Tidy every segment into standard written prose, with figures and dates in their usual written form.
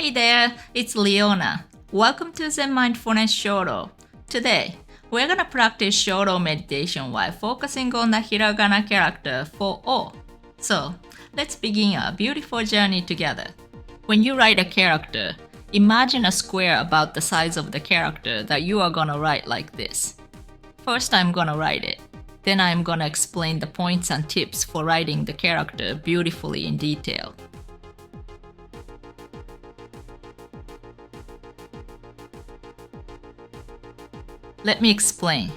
Hey there, it's Leona. Welcome to Zen Mindfulness Shodo. Today, we're gonna practice Shodo meditation while focusing on the Hiragana character for O. So, let's begin a beautiful journey together. When you write a character, imagine a square about the size of the character that you are gonna write like this. First, I'm gonna write it. Then I'm gonna explain the points and tips for writing the character beautifully in detail. Let me explain.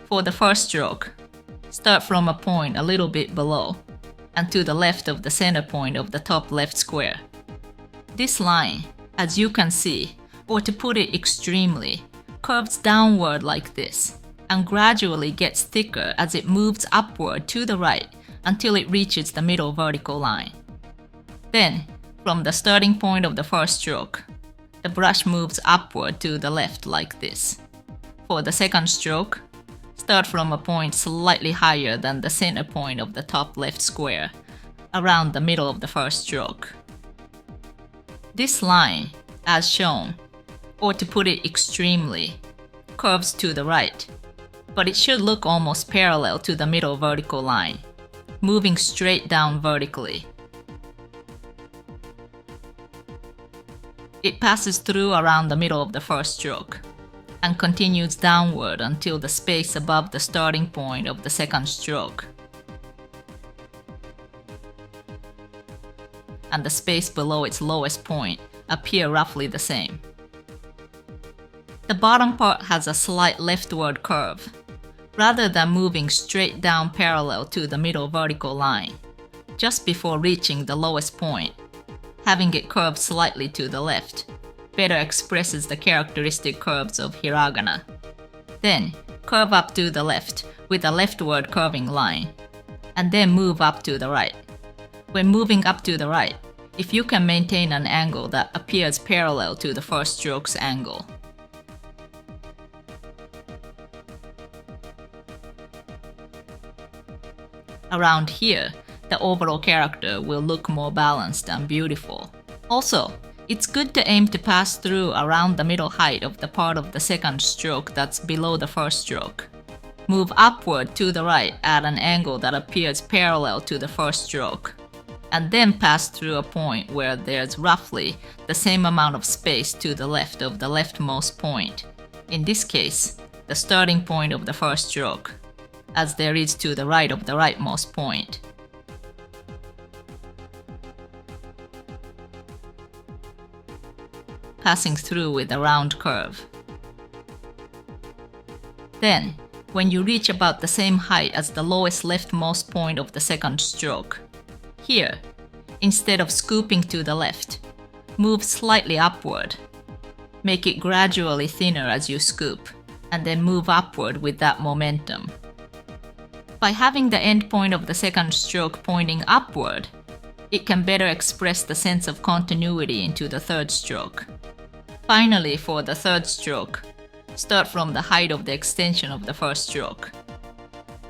For the first stroke, start from a point a little bit below and to the left of the center point of the top left square. This line, as you can see, or to put it extremely, curves downward like this and gradually gets thicker as it moves upward to the right until it reaches the middle vertical line. Then, from the starting point of the first stroke, the brush moves upward to the left like this. For the second stroke, start from a point slightly higher than the center point of the top left square, around the middle of the first stroke. This line, as shown, or to put it extremely, curves to the right, but it should look almost parallel to the middle vertical line, moving straight down vertically. It passes through around the middle of the first stroke and continues downward until the space above the starting point of the second stroke and the space below its lowest point appear roughly the same. The bottom part has a slight leftward curve, rather than moving straight down parallel to the middle vertical line, just before reaching the lowest point. Having it curve slightly to the left better expresses the characteristic curves of Hiragana. Then, curve up to the left with a leftward curving line, and then move up to the right. When moving up to the right, if you can maintain an angle that appears parallel to the first stroke's angle. Around here, the overall character will look more balanced and beautiful. Also, it's good to aim to pass through around the middle height of the part of the second stroke that's below the first stroke. Move upward to the right at an angle that appears parallel to the first stroke, and then pass through a point where there's roughly the same amount of space to the left of the leftmost point, in this case, the starting point of the first stroke, as there is to the right of the rightmost point. Passing through with a round curve. Then, when you reach about the same height as the lowest leftmost point of the second stroke, here, instead of scooping to the left, move slightly upward. Make it gradually thinner as you scoop, and then move upward with that momentum. By having the end point of the second stroke pointing upward, it can better express the sense of continuity into the third stroke. Finally, for the third stroke, start from the height of the extension of the first stroke.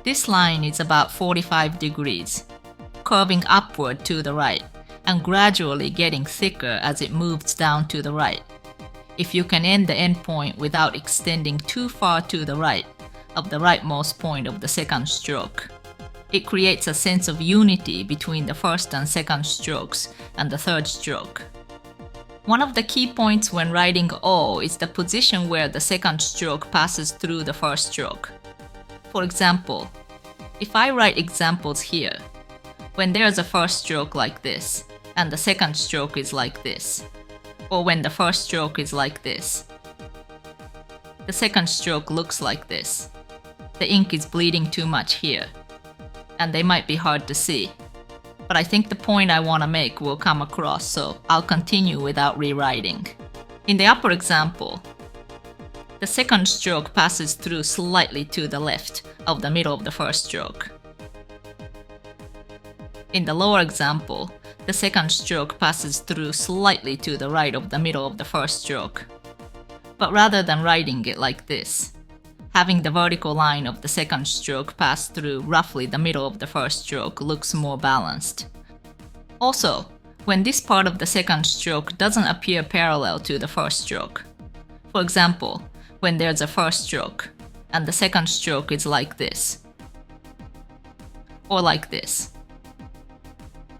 This line is about 45 degrees, curving upward to the right and gradually getting thicker as it moves down to the right. If you can end the end point without extending too far to the right of the rightmost point of the second stroke, it creates a sense of unity between the first and second strokes and the third stroke. One of the key points when writing O is the position where the second stroke passes through the first stroke. For example, if I write examples here, when there's a first stroke like this, and the second stroke is like this, or when the first stroke is like this, the second stroke looks like this. The ink is bleeding too much here, and they might be hard to see. But I think the point I want to make will come across, so I'll continue without rewriting. In the upper example, the second stroke passes through slightly to the left of the middle of the first stroke. In the lower example, the second stroke passes through slightly to the right of the middle of the first stroke. But rather than writing it like this, having the vertical line of the second stroke pass through roughly the middle of the first stroke looks more balanced. Also, when this part of the second stroke doesn't appear parallel to the first stroke. For example, when there's a first stroke, and the second stroke is like this, or like this.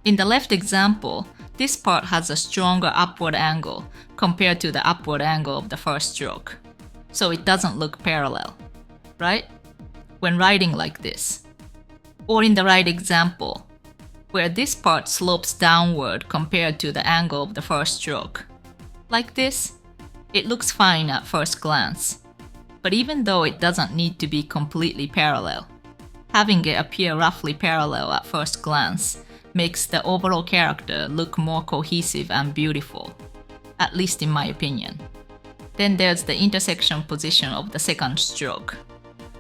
In the left example, this part has a stronger upward angle compared to the upward angle of the first stroke, so it doesn't look parallel, right? When writing like this. Or in the right example, where this part slopes downward compared to the angle of the first stroke. Like this, it looks fine at first glance. But even though it doesn't need to be completely parallel, having it appear roughly parallel at first glance makes the overall character look more cohesive and beautiful, at least in my opinion. Then there's the intersection position of the second stroke.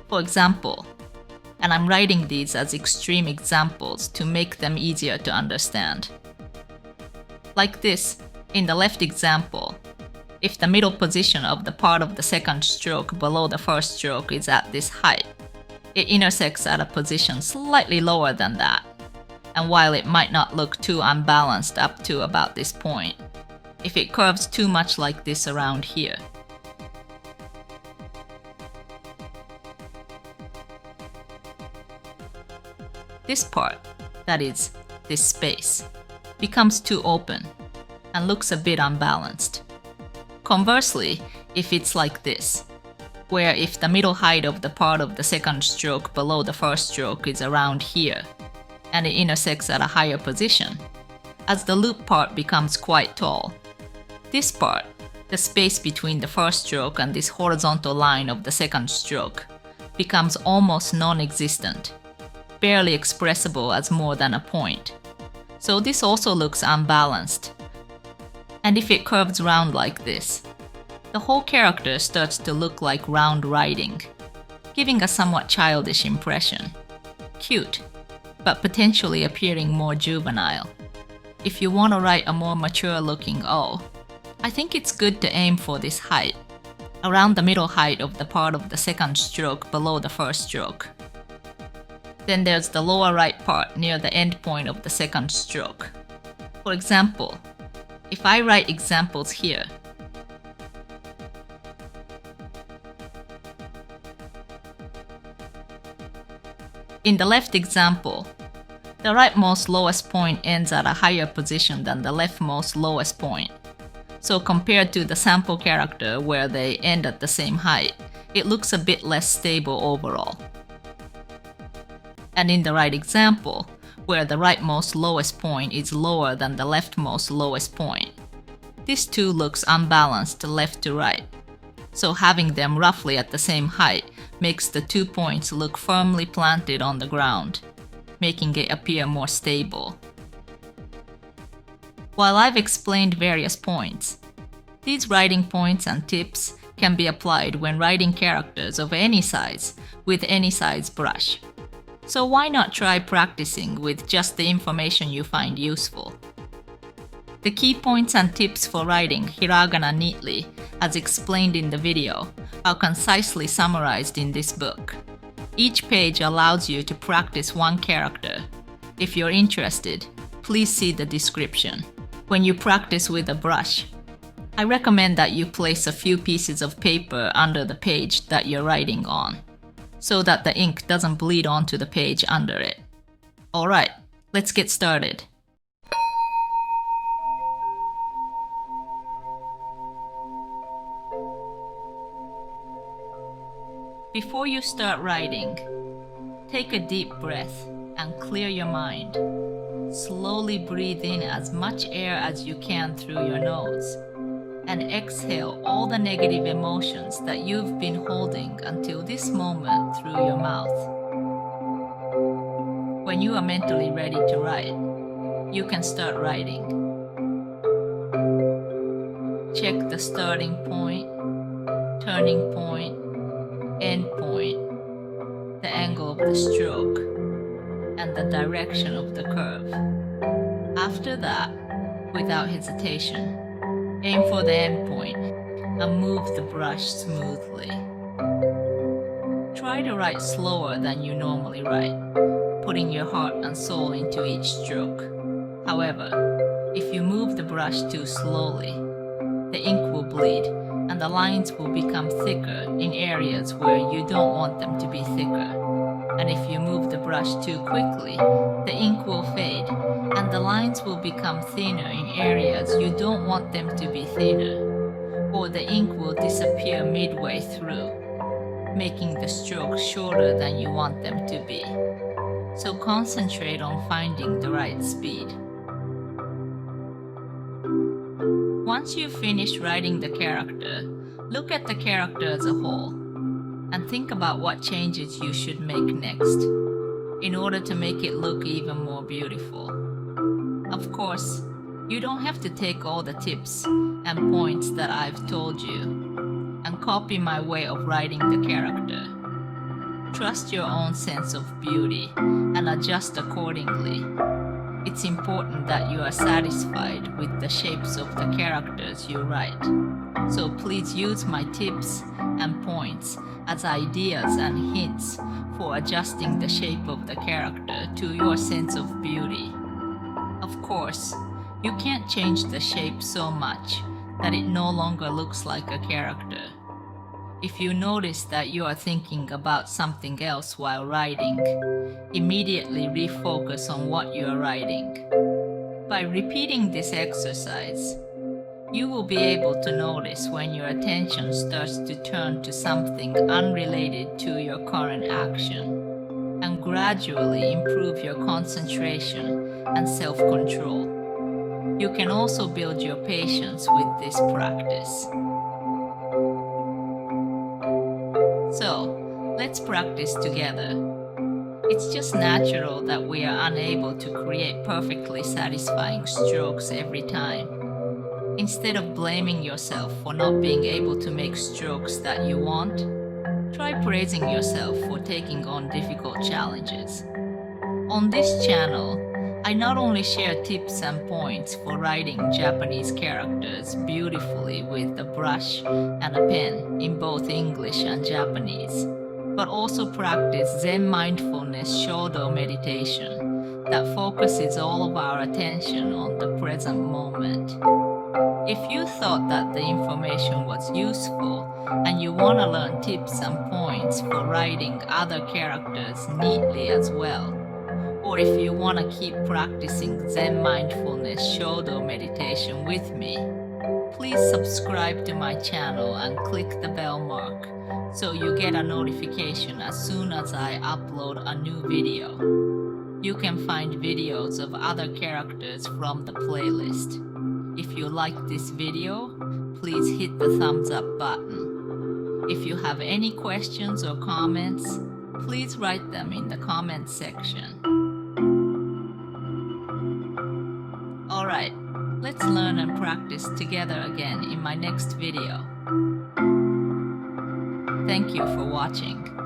For example, and I'm writing these as extreme examples to make them easier to understand. Like this, in the left example, if the middle position of the part of the second stroke below the first stroke is at this height, it intersects at a position slightly lower than that. And while it might not look too unbalanced up to about this point, if it curves too much like this around here, this part, that is, this space, becomes too open and looks a bit unbalanced. Conversely, if it's like this, where if the middle height of the part of the second stroke below the first stroke is around here, and it intersects at a higher position, as the loop part becomes quite tall, this part, the space between the first stroke and this horizontal line of the second stroke, becomes almost non-existent, barely expressible as more than a point. So this also looks unbalanced. And if it curves round like this, the whole character starts to look like round writing, giving a somewhat childish impression. Cute, but potentially appearing more juvenile. If you want to write a more mature-looking O, I think it's good to aim for this height, around the middle height of the part of the second stroke below the first stroke. Then there's the lower right part near the end point of the second stroke. For example, if I write examples here, in the left example, the rightmost lowest point ends at a higher position than the leftmost lowest point. So compared to the sample character where they end at the same height, it looks a bit less stable overall. And in the right example, where the rightmost lowest point is lower than the leftmost lowest point, this too looks unbalanced left to right. So having them roughly at the same height makes the 2 points look firmly planted on the ground, making it appear more stable. While I've explained various points, these writing points and tips can be applied when writing characters of any size with any size brush. So why not try practicing with just the information you find useful? The key points and tips for writing hiragana neatly, as explained in the video, are concisely summarized in this book. Each page allows you to practice one character. If you're interested, please see the description. When you practice with a brush, I recommend that you place a few pieces of paper under the page that you're writing on, so that the ink doesn't bleed onto the page under it. Alright, let's get started. Before you start writing, take a deep breath and clear your mind. Slowly breathe in as much air as you can through your nose, and exhale all the negative emotions that you've been holding until this moment through your mouth. When you are mentally ready to write, you can start writing. Check the starting point, turning point, end point, the angle of the stroke, and the direction of the curve. After that, without hesitation, aim for the end point and move the brush smoothly. Try to write slower than you normally write, putting your heart and soul into each stroke. However, If you move the brush too slowly, the ink will bleed and the lines will become thicker in areas where you don't want them to be thicker. And if you move the brush too quickly, the ink will fade and the lines will become thinner in areas you don't want them to be thinner, or the ink will disappear midway through, making the strokes shorter than you want them to be. So concentrate on finding the right speed. Once you've finished writing the character, look at the character as a whole and think about what changes you should make next in order to make it look even more beautiful. Of course, you don't have to take all the tips and points that I've told you and copy my way of writing the character. Trust your own sense of beauty and adjust accordingly. It's important that you are satisfied with the shapes of the characters you write. So please use my tips and points as ideas and hints for adjusting the shape of the character to your sense of beauty. Of course, you can't change the shape so much that it no longer looks like a character. If you notice that you are thinking about something else while writing, immediately refocus on what you are writing. By repeating this exercise, you will be able to notice when your attention starts to turn to something unrelated to your current action, and gradually improve your concentration and self-control. You can also build your patience with this practice. So, let's practice together. It's just natural that we are unable to create perfectly satisfying strokes every time. Instead of blaming yourself for not being able to make strokes that you want, try praising yourself for taking on difficult challenges. On this channel, I not only share tips and points for writing Japanese characters beautifully with a brush and a pen in both English and Japanese, but also practice Zen mindfulness Shodo meditation that focuses all of our attention on the present moment. If you thought that the information was useful and you want to learn tips and points for writing other characters neatly as well, or if you want to keep practicing Zen mindfulness Shodo meditation with me, please subscribe to my channel and click the bell mark so you get a notification as soon as I upload a new video. You can find videos of other characters from the playlist. If you like this video, please hit the thumbs up button. If you have any questions or comments, please write them in the comments section. Alright, let's learn and practice together again in my next video. Thank you for watching.